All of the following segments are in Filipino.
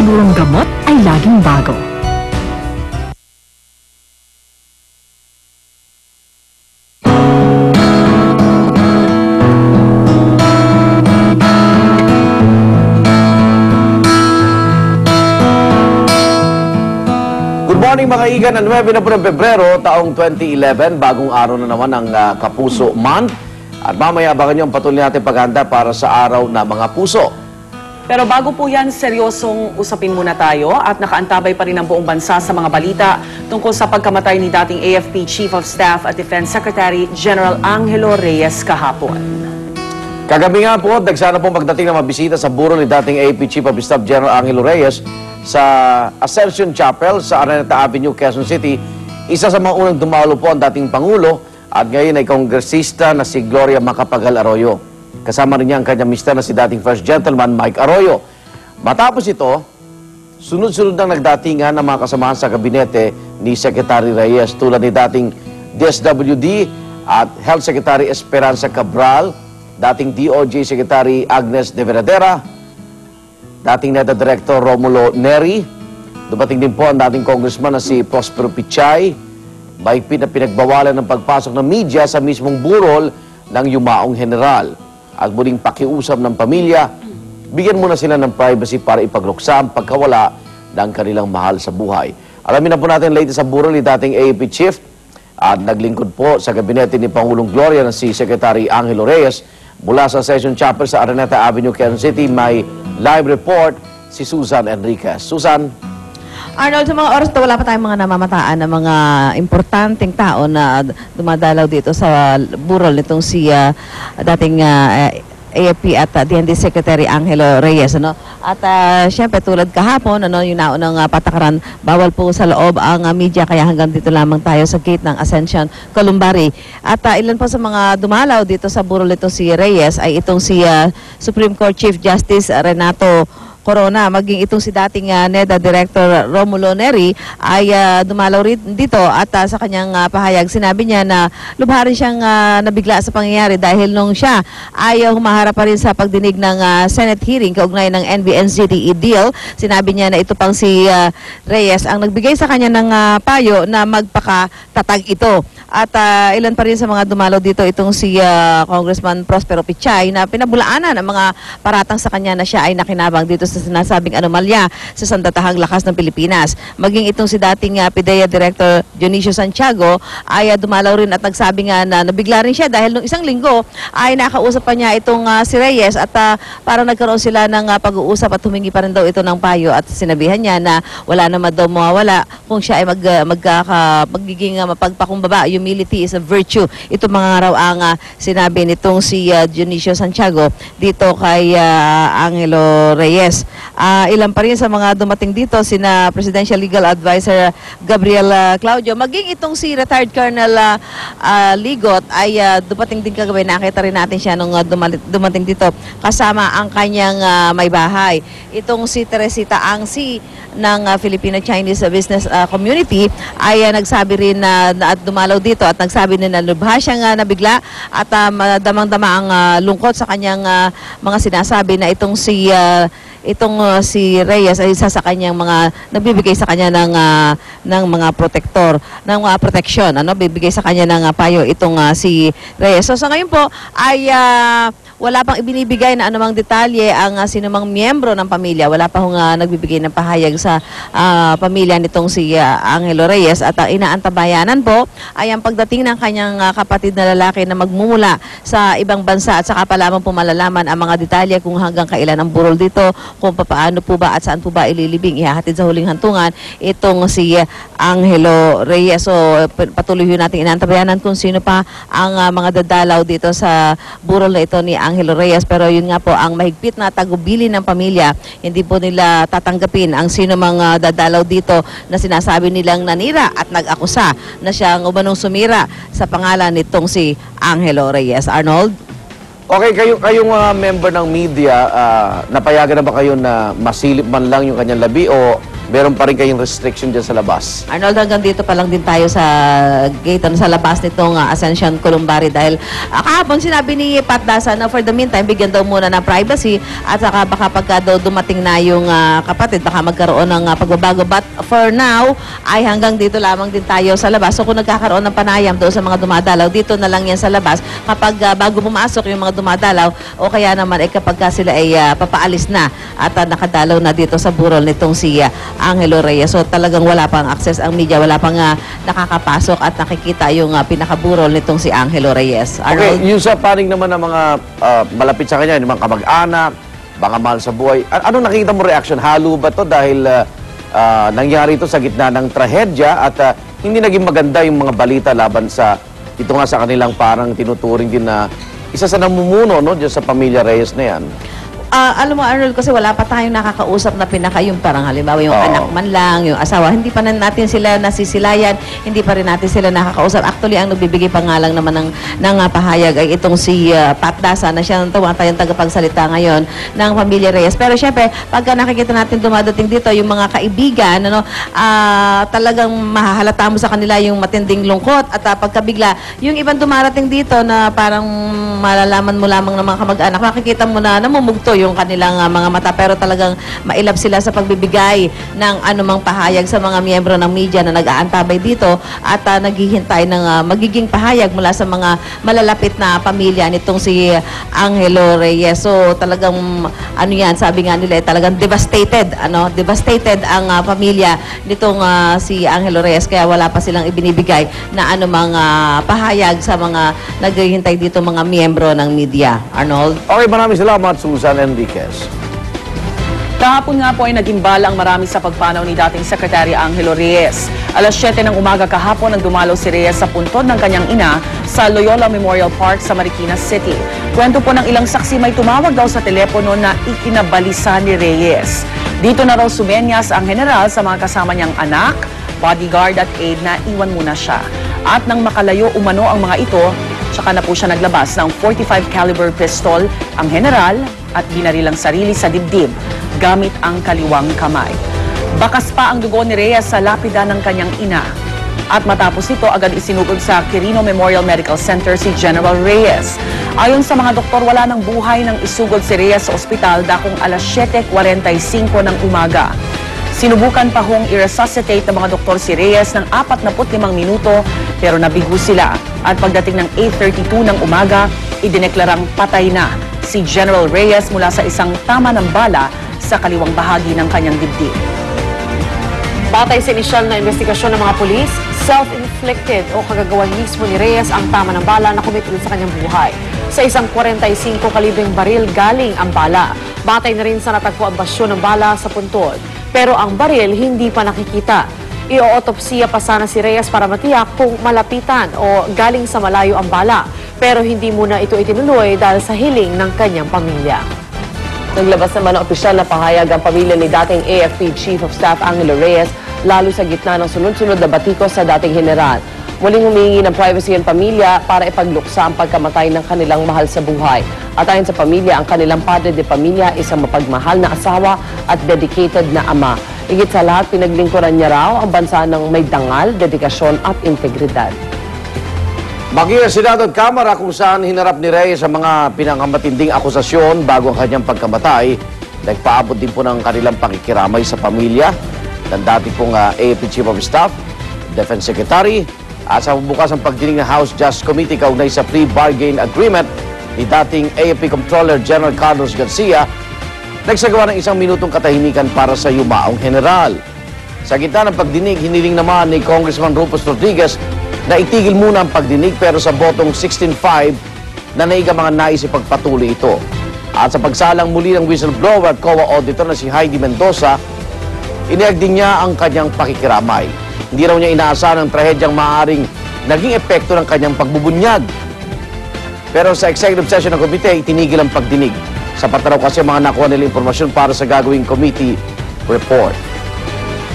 sigurong gamot ay laging bago. Good morning mga kaigan, 9 na po ng Pebrero, taong 2011, bagong araw na naman ng Kapuso Month. At mamaya abangan nyo ang patuloy natin paghanda para sa araw na mga puso. Pero bago po yan, seryosong usapin muna tayo at nakaantabay pa rin ang buong bansa sa mga balita tungkol sa pagkamatay ni dating AFP Chief of Staff at Defense Secretary General Angelo Reyes kahapon. Kagabi nga po, nagsana po magdating na mabisita sa burol ni dating AFP Chief of Staff General Angelo Reyes sa Ascension Chapel sa Araneta Avenue, Quezon City. Isa sa mga unang dumalo po ang dating Pangulo at ngayon ay kongresista na si Gloria Macapagal Arroyo. Kasama rin niya ang kanyang mister na si dating First Gentleman Mike Arroyo. Matapos ito, sunod-sunod nang nagdatingan ng mga kasamahan sa kabinete ni Secretary Reyes tulad ni dating DSWD at Health Secretary Esperanza Cabral, dating DOJ Secretary Agnes de Veradera, dating NEDA Director Romulo Neri. Dumating din po ang dating congressman na si Prospero Pichay. Mahigpit na pinagbawalan ng pagpasok ng media sa mismong burol ng yumaong general. At muling pakiusap ng pamilya, bigyan muna sila ng privacy para ipagluksa ang pagkawala ng kanilang mahal sa buhay. Alamin na po natin latest sa burol ni dating AFP Chief at naglingkod po sa gabinete ni Pangulong Gloria na si Secretary Angelo Reyes mula sa Session Chapel sa Araneta Avenue, Quezon City. May live report si Susan Enriquez. Susan? Arnold, sa mga oras ito, wala pa tayong mga namamataan na mga importanteng tao na dumadalaw dito sa burol nitong si dating AFP at DND Secretary Angelo Reyes. Ano? At syempre, tulad kahapon, yung naunang patakaran, bawal po sa loob ang media, kaya hanggang dito lamang tayo sa gate ng Ascension, Columbari. At ilan po sa mga dumalaw dito sa burol nito si Reyes ay itong si Supreme Court Chief Justice Renato Corona, maging itong si dating NEDA Director Romulo Neri ay dumalaw rin dito at sa kanyang pahayag, sinabi niya na lubha rin siyang nabigla sa pangyayari dahil nung siya ay humaharap pa rin sa pagdinig ng Senate hearing kaugnay ng NBNZDE deal. Sinabi niya na ito pang si Reyes ang nagbigay sa kanya ng payo na magpakatatag ito. At ilan pa rin sa mga dumalaw dito itong si Congressman Prospero Pichay na pinabulaanan ang mga paratang sa kanya na siya ay nakinabang dito sa sinasabing anomalya sa sandatahang lakas ng Pilipinas. Maging itong si dating PIDEA Director Dionisio Santiago ay dumalaw rin at nagsabi nga na nabigla rin siya dahil nung isang linggo ay nakausap pa niya itong si Reyes at parang nagkaroon sila ng pag-uusap at humingi pa rin daw ito ng payo at sinabihan niya na wala naman daw mawawala kung siya ay magiging mapagpakumbaba. Humility is a virtue. Ito mga raw ang sinabi nitong si Dionisio Santiago dito kay Angelo Reyes. Ilan pa rin sa mga dumating dito, sina Presidential Legal Advisor Gabriel Claudio, maging itong si retired Colonel Ligot ay dumating din kagabi. Nakita rin natin siya nung dumating dito kasama ang kanyang may bahay. Itong si Teresita Angsi ng Filipino-Chinese Business Community ay nagsabi rin na at dumalaw dito at nagsabi din na lubha siyang nabigla at damang-dama ang lungkot sa kanyang mga sinasabi na itong si Reyes ay isa sa kanyang mga nagbibigay sa kanya ng mga protector, ng mga protection, bibigay sa kanya ng payo itong si Reyes. So sa ngayon po ay wala pang ibinibigay na anumang detalye ang sinumang miyembro ng pamilya. Wala pa hong nagbibigay ng pahayag sa pamilya nitong si Angelo Reyes at inaantabayanan po ay ang pagdating ng kanyang kapatid na lalaki na magmumula sa ibang bansa at saka pa lamang po malalaman ang mga detalye kung hanggang kailan ang burol dito, kung paano po ba at saan po ba ililibing, ihahatid sa huling hantungan itong si Angelo Reyes. So patuloy natin inaantabayanan kung sino pa ang mga dadalaw dito sa burol na ito ni Angelo Reyes, pero yun nga po ang mahigpit na tagubilin ng pamilya. Hindi po nila tatanggapin ang sino mga dadalaw dito na sinasabi nilang nanira at nag-akusa na siyang umanong sumira sa pangalan nitong si Angelo Reyes. Arnold? Okay, kayong member ng media, napayagan na ba kayo na masilip man lang yung kanyang labi o meron pa rin kayong restriction dyan sa labas. Arnold, hanggang dito pa lang din tayo sa gate, sa labas nitong Ascension Columbari dahil kahapon sinabi ni Pat Daza na for the meantime, bigyan daw muna ng privacy at saka baka pagka daw dumating na yung kapatid, baka magkaroon ng pagbabago. But for now, ay hanggang dito lamang din tayo sa labas. So kung nagkakaroon ng panayam doon sa mga dumadalaw, dito na lang yan sa labas kapag bago pumasok yung mga dumadalaw o kaya naman kapag sila ay papaalis na at nakadalaw na dito sa burol nitong si Angelo Reyes. So talagang wala pang access ang media, wala pang nakakapasok at nakikita yung pinakaburol nitong si Angelo Reyes. Okay, yung sa panig naman ng mga malapit sa kanya, yung mga kamag-anak, baka mahal sa buhay, ano nakikita mo reaction? Halo ba to dahil nangyari ito sa gitna ng trahedya at hindi naging maganda yung mga balita laban sa ito nga sa kanilang parang tinuturing din na isa sa namumuno, no, dyan sa pamilya Reyes na yan? Alam mo, Arnold, kasi wala pa tayong nakakausap na pinaka yung parang halimbawa yung anak man lang, yung asawa, hindi pa natin sila nasisilayan, hindi pa rin natin sila nakakausap. Actually, ang nagbibigay pa nga lang naman ng pahayag ay itong si Pat Daza na siya ang tayong tagapagsalita ngayon ng pamilya Reyes. Pero syempre, pagka nakikita natin dumadating dito yung mga kaibigan, talagang mahahalata mo sa kanila yung matinding lungkot at pagkabigla, yung ibang dumarating dito na parang malalaman mo lamang ng mga kamag-anak, makikita mo na namumugto yung kanilang mga mata, pero talagang mailap sila sa pagbibigay ng anumang pahayag sa mga miyembro ng media na nag-aantabay dito at naghihintay ng magiging pahayag mula sa mga malalapit na pamilya nitong si Angelo Reyes. So talagang sabi nga nila, talagang devastated ang pamilya nitong si Angelo Reyes, kaya wala pa silang ibinibigay na anumang pahayag sa mga naghihintay dito mga miyembro ng media. Arnold? Okay, maraming salamat, Susan Enriquez. Kahapon nga po ay naging bala ang marami sa pagpanaw ni dating Secretary Angelo Reyes. Alas 7 ng umaga kahapon nang dumalaw si Reyes sa puntod ng kanyang ina sa Loyola Memorial Park sa Marikina City. Kwento po ng ilang saksi, may tumawag daw sa telepono na ikinabalisa ni Reyes. Dito na raw sumenyas ang general sa mga kasama niyang anak, bodyguard at aide na iwan muna siya. At nang makalayo umano ang mga ito, tsaka na po siya naglabas ng .45 caliber pistol ang general at binaril ang sarili sa dibdib gamit ang kaliwang kamay. Bakas pa ang dugo ni Reyes sa lapida ng kanyang ina. At matapos ito, agad isinugod sa Quirino Memorial Medical Center si General Reyes. Ayon sa mga doktor, wala ng buhay nang isugod si Reyes sa ospital dakong alas 7:45 ng umaga. Sinubukan pa hong i-resuscitate ng mga doktor si Reyes ng 45 minuto pero nabigo sila. At pagdating ng 8:32 ng umaga, idineklarang patay na si General Reyes mula sa isang tama ng bala sa kaliwang bahagi ng kanyang dibdib. Batay sa inisyal na investigasyon ng mga pulis, self-inflicted o kagagawan mismo ni Reyes ang tama ng bala na kumitil sa kanyang buhay. Sa isang 45 kalibreng baril galing ang bala. Batay na rin sa natagpo ang basyon ng bala sa puntod. Pero ang baril hindi pa nakikita. I-autopsiya pa sana si Reyes para matiyak kung malapitan o galing sa malayo ang bala. Pero hindi muna ito itinuloy dahil sa hiling ng kanyang pamilya. Naglabas naman ng opisyal na pahayag ang pamilya ni dating AFP Chief of Staff Angelo Reyes, lalo sa gitna ng sunod-sunod na batikos sa dating general. Muling humingi ng privacy ang pamilya para ipagluksa ang pagkamatay ng kanilang mahal sa buhay. At ayon sa pamilya, ang kanilang padre de pamilya isang mapagmahal na asawa at dedicated na ama. Higit sa lahat, pinaglingkuran niya raw ang bansa ng may dangal, dedikasyon at integridad. Makina Senado at Kamara kung saan hinarap ni Reyes sa mga pinakamatinding akusasyon bago ang kanyang pagkamatay. Nagpaabot din po ng kanilang pakikiramay sa pamilya ng dati pong AFP Chief of Staff, Defense Secretary, at sa bukas ang pagdinig ng House Justice Committee kaugnay sa plea bargain agreement ni dating AFP Comptroller General Carlos Garcia, nagsagawa ng 1 minutong katahimikan para sa yumaong general. Sa gitna ng pagdinig, hiniling naman ni Congressman Rufus Rodriguez na itigil muna ang pagdinig pero sa botong 16-5 na naiga mga nais ipagpatuloy ito. At sa pagsalang muli ng whistleblower at COA auditor na si Heidi Mendoza, inihag din niya ang kanyang pakikiramay. Hindi raw niya inaasahan ang trahedyang maaaring naging epekto ng kanyang pagbubunyag. Pero sa executive session ng komite, itinigil ang pagdinig. Sapat na raw kasi mga nakuha nila impormasyon para sa gagawing committee report.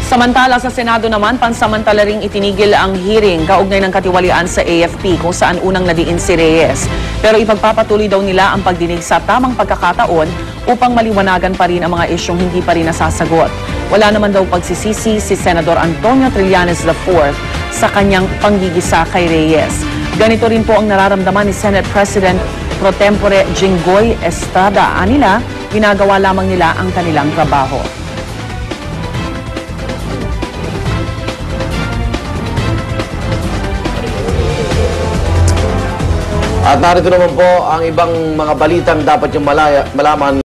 Samantala sa Senado naman, pansamantala ring itinigil ang hearing kaugnay ng katiwalian sa AFP kung saan unang nadiin si Reyes. Pero ipagpapatuloy daw nila ang pagdinig sa tamang pagkakataon upang maliwanagan pa rin ang mga isyong hindi pa rin nasasagot. Wala naman daw pagsisisi si Senador Antonio Trillanes IV sa kanyang panggigisa kay Reyes. Ganito rin po ang nararamdaman ni Senate President Pro Tempore Jinggoy Estrada. Anila, ginagawa lamang nila ang kanilang trabaho. At narito naman po ang ibang mga balitang dapat yung malaman